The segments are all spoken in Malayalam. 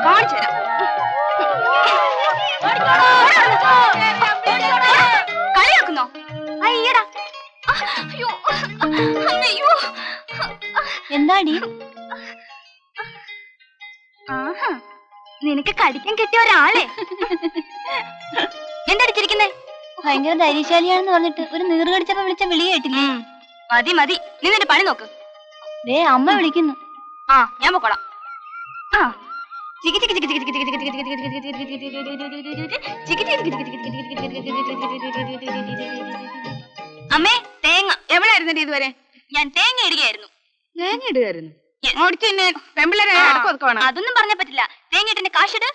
കാണിച്ചു തരാം. കളിയാക്കുന്നോ? അയ്യടാ, അയ്യോ അയ്യോ. എന്താടി? ആഹാ, നിനക്ക് കടിക്കാൻ കിട്ടിയ ഒരാളെ. എന്തടിച്ചിരിക്കുന്നേ? ഭയങ്കര ധൈര്യശാലിയാണെന്ന് പറഞ്ഞിട്ട് ഒരു നീറ് കടിച്ചപ്പോ വിളിച്ച വിളി കേട്ടില്ലേ? മതി മതി, നീ നിന്റെ പണി നോക്ക്. ദേ അമ്മ വിളിക്കുന്നു. ആ, ഞാൻ പോക്കോളാം. ആ, അമ്മേ, തേങ്ങ എവിടെയായിരുന്നു ഇതുവരെ? ഞാൻ തേങ്ങ ഇടുകയായിരുന്നു. തേങ്ങ ഇടുകയായിരുന്നു. ഓടിച്ചു തന്നെ പെമ്പിള്ളേരെ ഒതുക്കുവാണ്. അതൊന്നും പറഞ്ഞ പറ്റില്ല. തേങ്ങ ഇട്ടെ കാശിട്.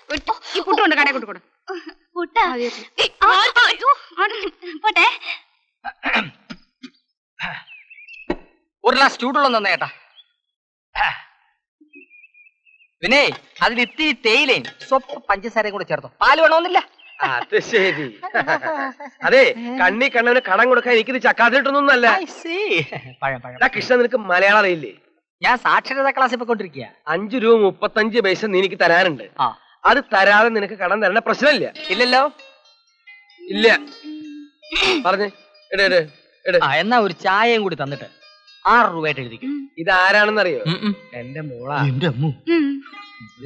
ഈ പുട്ടുണ്ട് കടയിൽ കൊടുക്കണം. പുട്ടാ? പോട്ടെ. ഒരു ഗ്ലാസ് ചൂടുള്ള ചേട്ടാ. പിന്നെ അതിൽ ഇത്തിരി തേയിലയും സ്വപ്പ് പഞ്ചസാരയും കൂടെ ചേർത്തോ. പാല് വേണമെന്നില്ല. അത് ശരി. അതെ, കണ്ണി കണ്ണന് കടം കൊടുക്കാൻ എനിക്കിത് ചക്കാത്തിട്ടൊന്നല്ല. കൃഷ്ണ, നിനക്ക് മലയാളം അറിയില്ലേ? ഞാൻ സാക്ഷരതാ ക്ലാസ്സിൽ പോയിക്കൊണ്ടിരിക്കുക. 5 രൂപ 35 പൈസ നീ എനിക്ക് തരാനുണ്ട്. അത് തരാതെ നിനക്ക് കടം തരേണ്ട പ്രശ്നമില്ല. ഇല്ലല്ലോ. ഇല്ല പറഞ്ഞേ. എന്നാ ഒരു ചായയും കൂടി തന്നിട്ട് 6 രൂപയായിട്ട് എഴുതിക്കും. ഇതാരാണെന്നറിയോ? എന്റെ മോളാ.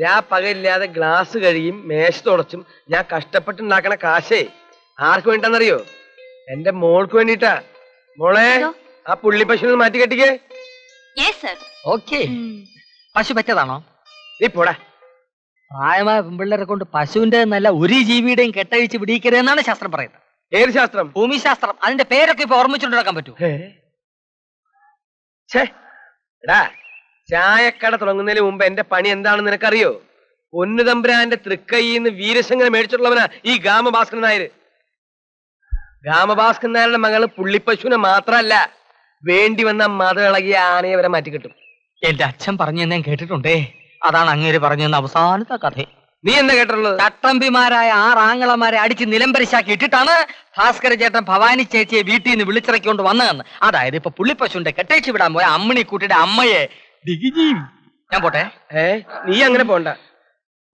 ഞാൻ പകലില്ലാതെ ഗ്ലാസ് കഴിയും മേശ തുടച്ചും ഞാൻ കഷ്ടപ്പെട്ടുണ്ടാക്കണ കാശേ ആർക്ക് വേണ്ടെന്നറിയോ? എന്റെ മോൾക്ക് വേണ്ടിട്ടാ. മോളെ, ആ പുള്ളി പശുവിനെ മാറ്റി കെട്ടിക്കേ. ഓക്കേ. പശു പറ്റതാണോ? നീ പോടാ. പ്രായമായ പെൺപിള്ളേരെ കൊണ്ട് പശുവിന്റെ നല്ല ഒരു ജീവിയുടെയും കെട്ടഴിച്ച് പിടിക്കരുതെന്നാണ് ശാസ്ത്രം പറയുന്നത്. ഏത് ശാസ്ത്രം? ഭൂമിശാസ്ത്രം. അതിന്റെ പേരൊക്കെ ഇപ്പൊ ഓർമ്മിച്ചുകൊണ്ടിരിക്കാൻ പറ്റൂ? എടാ, ചായക്കട തുടങ്ങുന്നതിന് മുമ്പ് എന്റെ പണി എന്താണെന്ന് നിനക്കറിയോ? പൊന്നുതമ്പുരാന്റെ തൃക്കൈന്ന് വീരശങ്കര മേടിച്ചിട്ടുള്ളവനാ ഈ ഗാമഭാസ്കരൻ നായര്. ഗാമഭാസ്കരൻ നായരുടെ മകള് പുള്ളിപ്പശുവിനെ മാത്രല്ല, വേണ്ടി വന്ന മതമിളകിയ ആനയെ വരെ മാറ്റിക്കിട്ടും. എന്റെ അച്ഛൻ പറഞ്ഞു ഞാൻ കേട്ടിട്ടുണ്ടേ. അതാണ് അങ്ങേര് പറഞ്ഞു തന്ന അവസാനത്തെ കഥ. നീ എന്താ കേട്ടിട്ടുള്ളത്? ചട്ടമ്പിമാരായ 6 ആങ്ങളമാരെ അടിച്ച് നിലംപരിശാക്കി ഇട്ടിട്ടാണ് ഭാസ്കര ചേട്ടൻ ഭവാനി ചേച്ചിയെ വീട്ടിൽ നിന്ന് വിളിച്ചിറക്കിക്കൊണ്ട് വന്നതെന്ന്. അതായത് ഇപ്പൊ പുള്ളിപ്പശുവിന്റെ കെട്ടേച്ച് വിടാൻ പോയ അമ്മിണിക്കുട്ടിയുടെ അമ്മയെ ഞാൻ പോട്ടെ. നീ അങ്ങനെ പോണ്ട.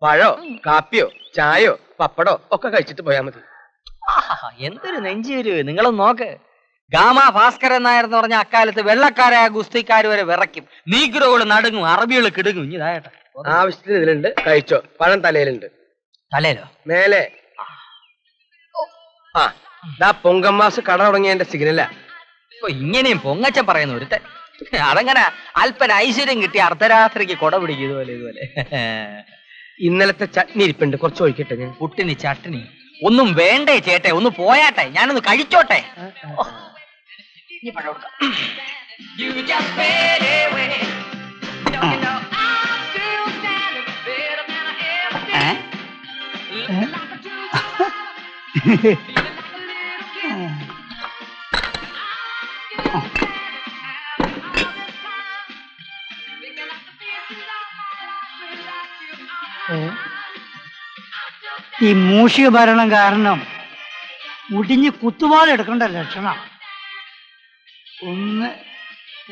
പഴോ കാപ്പിയോ ചായയോ പപ്പടോ ഒക്കെ കഴിച്ചിട്ട് പോയാ മതി. എന്തൊരു നെഞ്ചേരു. നിങ്ങളും നോക്ക്. ഗാമ ഭാസ്കരൻ നായർ എന്ന് പറഞ്ഞ അക്കാലത്ത് വെള്ളക്കാരായ ഗുസ്തിക്കാർ വരെ വിറയ്ക്കും. നീഗ്രോകള് നടുങ്ങും, അറബികള് കിടുങ്ങും. ഇതായിട്ടെ ആവശ്യത്തിന് ഇതിലുണ്ട്, കഴിച്ചോ. പഴം തലയിലുണ്ട്. തലയിലോ? മേലെ. പൊങ്കമ്മാസ് കട തുടങ്ങിയ എന്റെ സിഗ്നലാ. ഇങ്ങനെയും പൊങ്ങച്ചൻ പറയുന്ന ഒരുത്തൻ. അതങ്ങനെ അല്പന ഐശ്വര്യം കിട്ടി അർദ്ധരാത്രിക്ക് കൊട പിടിക്കും. ഇതുപോലെ ഇന്നലത്തെ ചട്നി ഇരിപ്പുണ്ട്, കുറച്ച് ഒഴിക്കട്ടെ ഞാൻ. പുട്ടിന് ചട്നി ഒന്നും വേണ്ടേ ചേട്ടെ? ഒന്ന് പോയാട്ടെ, ഞാനൊന്ന് കഴിച്ചോട്ടെ. ഈ മൂഷിക ഭരണം കാരണം മുടിഞ്ഞ് കുത്തുപാലെടുക്കേണ്ട ലക്ഷണം. 1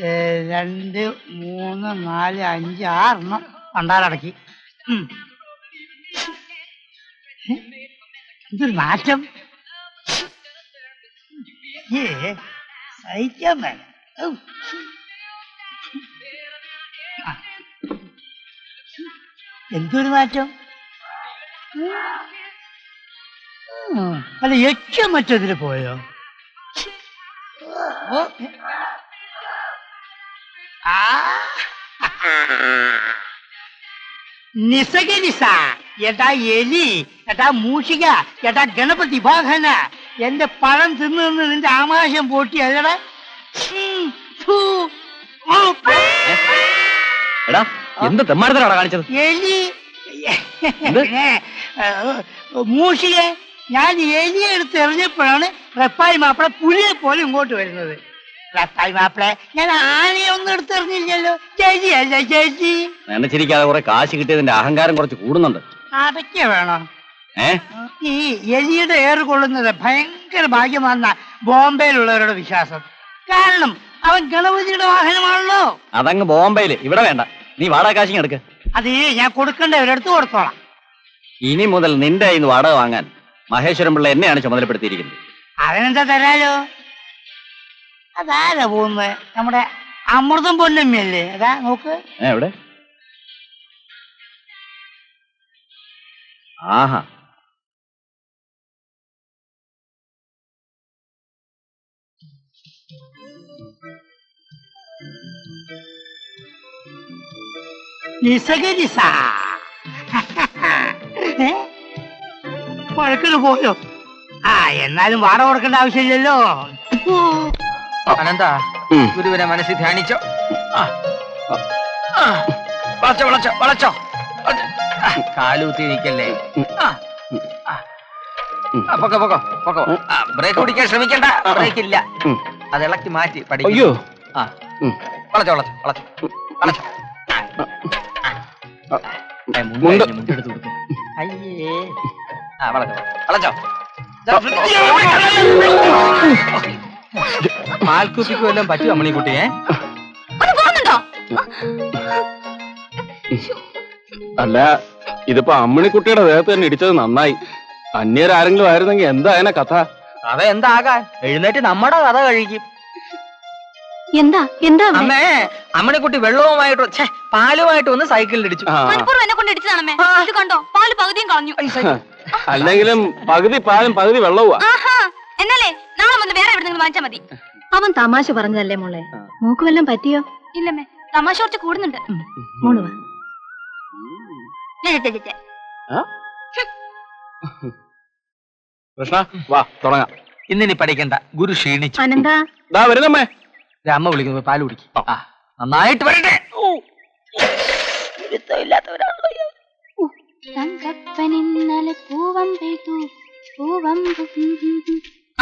2 3 4 5 6 പണ്ടാരടക്കി. എന്തൊരു നാറ്റം! സഹിക്കാൻ വേണം. എന്തൊരു നാറ്റം! അല്ല, യക്ഷം മറ്റതിൽ പോയോ? നിസകരിസ ഏട്ടാ എലി, ഏട്ടാ മൂഷിക, ഏട്ടാ ഗണപതി വാഹന, എന്റെ പഴം തിന്നു നിന്ന് നിന്റെ ആമാശം പൊട്ടി അല്ലടാ. എന്ത് തെമ്മാടത്തിലാണ് കാണിച്ചത്? എലി മൂഷിക, ഞാൻ എലിയെ എടുത്ത് എറിഞ്ഞപ്പോഴാണ് റപ്പായി മാപ്പിള പുലിയെ പോലെ ഇങ്ങോട്ട് വരുന്നത്. റപ്പായി മാപ്പിള, ഞാൻ ആനയെ ഒന്നും എടുത്തെറിഞ്ഞില്ലല്ലോ. ചേച്ചി അല്ല ചേച്ചി. നനച്ചിരിക്കാതെ കുറെ കാശ് കിട്ടിയതിന്റെ അഹങ്കാരം കുറച്ച് കൂടുന്നുണ്ട്. അതൊക്കെ വേണോ? ഈ എലിയുടെ ഏറ് കൊള്ളുന്നത് ഭയങ്കര ഭാഗ്യമാണെന്ന ബോംബെയിലുള്ളവരുടെ വിശ്വാസം. കാരണം അവൻ ഗണപതിയുടെ വാഹനമാണല്ലോ. അതങ്ങ് ബോംബെയില്, ഇവിടെ വേണ്ട. നീ വാടക കാശിങ് എടുക്ക. അത് ഞാൻ കൊടുക്കേണ്ടവരെടുത്ത് കൊടുത്തോളാം. ഇനി മുതൽ നിന്റെ കയ്യിൽ നിന്ന് വാടക വാങ്ങാൻ മഹേശ്വരൻ പിള്ള എന്നെയാണ് ചുമതലപ്പെടുത്തിയിരിക്കുന്നത്. അവനെന്താ തരാലോ? അതാരാ പോകുന്നത്? നമ്മുടെ അമൃതം പൊന്നമ്മയല്ലേ? അതാ നോക്ക്. എവിടെ? ആഹാ, വഴക്കിന് പോയോ? ആ എന്നാലും വാടക കൊടുക്കേണ്ട ആവശ്യമില്ലല്ലോ. അനന്താ, ഗുരുവിനെ മനസ്സിൽ ധ്യാനിച്ചോ? വളച്ചോ വളച്ചോ വളച്ചോ. കാലൂത്തി നിൽക്കല്ലേ. പൊക്കോ പൊക്കോ പൊക്കോ. ബ്രേക്ക് പിടിക്കാൻ ശ്രമിക്കണ്ട, ബ്രേക്ക് ഇല്ല. അത് ഇളക്കി മാറ്റി പഠിക്കും. അയ്യോ. വളച്ചോ വളച്ചോ വളച്ചോ വളച്ചോ. മുണ്ടെടുത്ത് കൊടുക്കും. അയ്യേ. വളച്ചോ വളച്ചോ. പാൽക്കുപ്പിക്ക് വല്ലതും പറ്റുമോ അമ്മണിക്കുട്ടിയെ? അല്ല, ഇതിപ്പോ അമ്മിണിക്കുട്ടിയുടെ ദേഹത്ത് തന്നെ ഇടിച്ചത് നന്നായി. അന്യരാരെങ്കിലും ആയിരുന്നെങ്കിൽ എന്തായനെ കഥ? കഥ എന്താകാൻ, എഴുന്നേറ്റ് നമ്മുടെ കഥ കഴിക്കും. എന്താ എന്താ അമ്മേ, അമ്മണിക്കുട്ടി വെള്ളവുമായിട്ട് പാലുമായിട്ട് വന്ന് സൈക്കിളിൽ ഇടിച്ചു. മനപ്പൂർവ്വം എന്നെ കൊണ്ട് ഇടിച്ചതാണമ്മേ. ഇത് കണ്ടോ, പാല് പകുതിയും കളഞ്ഞു. അല്ലെങ്കിലും പകുതി പാലും പകുതി വെള്ളവുമാ. എന്നാലേ നാളെ വന്ന് വേറെ എവിടെയെങ്കിലും വാങ്ങിച്ചാ മതി. അവൻ തമാശ പറഞ്ഞതല്ലേ മോളെ. മൂക്ക് വല്ലതും പറ്റിയോ? ഇല്ലമ്മേ, തമാശ കുറച്ച് കൂടുന്നുണ്ട്. മോള് വാ. കൃഷ്ണ വാ തുടങ്ങാം. ഇന്നിനി പഠിക്കണ്ട, ഗുരു ക്ഷീണിച്ചു. അനന്താ ദാ വരുന്നമ്മേ. അമ്മ വിളിക്കുന്നു, പാല് കുടിക്കും. നന്നായിട്ട് വരട്ടെ.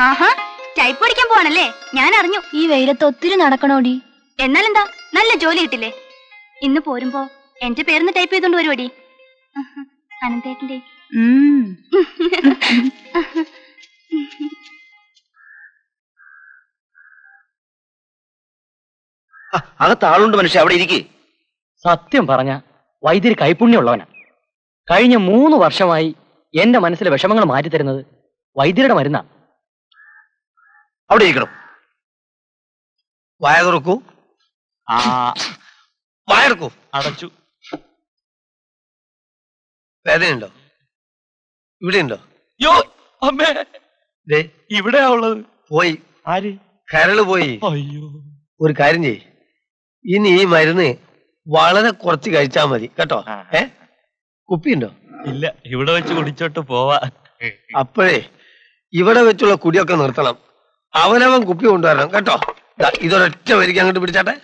ആഹാ, ടൈപ്പ് പഠിക്കാൻ പോവാണല്ലേ? ഞാൻ അറിഞ്ഞു. ഈ വെയിലത്ത് ഒത്തിരി നടക്കണോടി. എന്നാലെന്താ, നല്ല ജോലി കിട്ടില്ലേ? ഇന്ന് പോരുമ്പോ എന്റെ പേരിന്ന് ടൈപ്പ് ചെയ്തോണ്ട് വരുവടി. അനന്തേട്ടന്റെ. അകത്താളുണ്ട് മനുഷ്യ, അവിടെ ഇരിക്കേ. സത്യം പറഞ്ഞ വൈദ്യര് കൈപുണ്യമുള്ളവനാ. കഴിഞ്ഞ 3 വർഷമായി എന്റെ മനസ്സിലെ വിഷമങ്ങൾ മാറ്റിത്തരുന്നത് വൈദ്യരുടെ മരുന്നാ. അവിടെ ഇരിക്കണം. വായ തുറക്കൂ. വായർക്കൂ. അടച്ചു. വേദനയുണ്ടോ? ഇവിടെ ഉണ്ടോ? യോ അമ്മേ, ഇവിടെയാ ഉള്ളത്. പോയി. ആര്? കരള് പോയി. അയ്യോ. ഒരു കാര്യം ചെയ്യ്, ഇനി ഈ മരുന്ന് വളരെ കുറച്ച് കഴിച്ചാ മതി കേട്ടോ. കുപ്പിയുണ്ടോ? ഇല്ല, ഇവിടെ വെച്ച് കുടിച്ചോട്ട് പോവാ. അപ്പോഴേ ഇവിടെ വെച്ചുള്ള കുടിയൊക്കെ നിർത്തണം. അവനവൻ കുപ്പി കൊണ്ടുവരണം കേട്ടോ. ഇതൊരൊറ്റ വരിക്ക് അങ്ങോട്ട് പിടിച്ചാട്ടെ.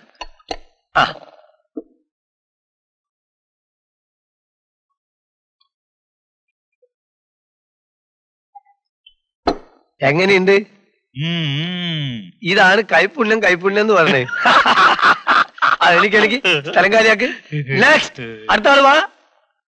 എങ്ങനെയുണ്ട്? ഇതാണ് കൈപ്പുണ്യം കൈപ്പുണ്യം എന്ന് പറഞ്ഞേ. അതെനിക്ക് സ്ഥലം കാര്യാക്ക്. നെക്സ്റ്റ് അടുത്ത ആള് വാ.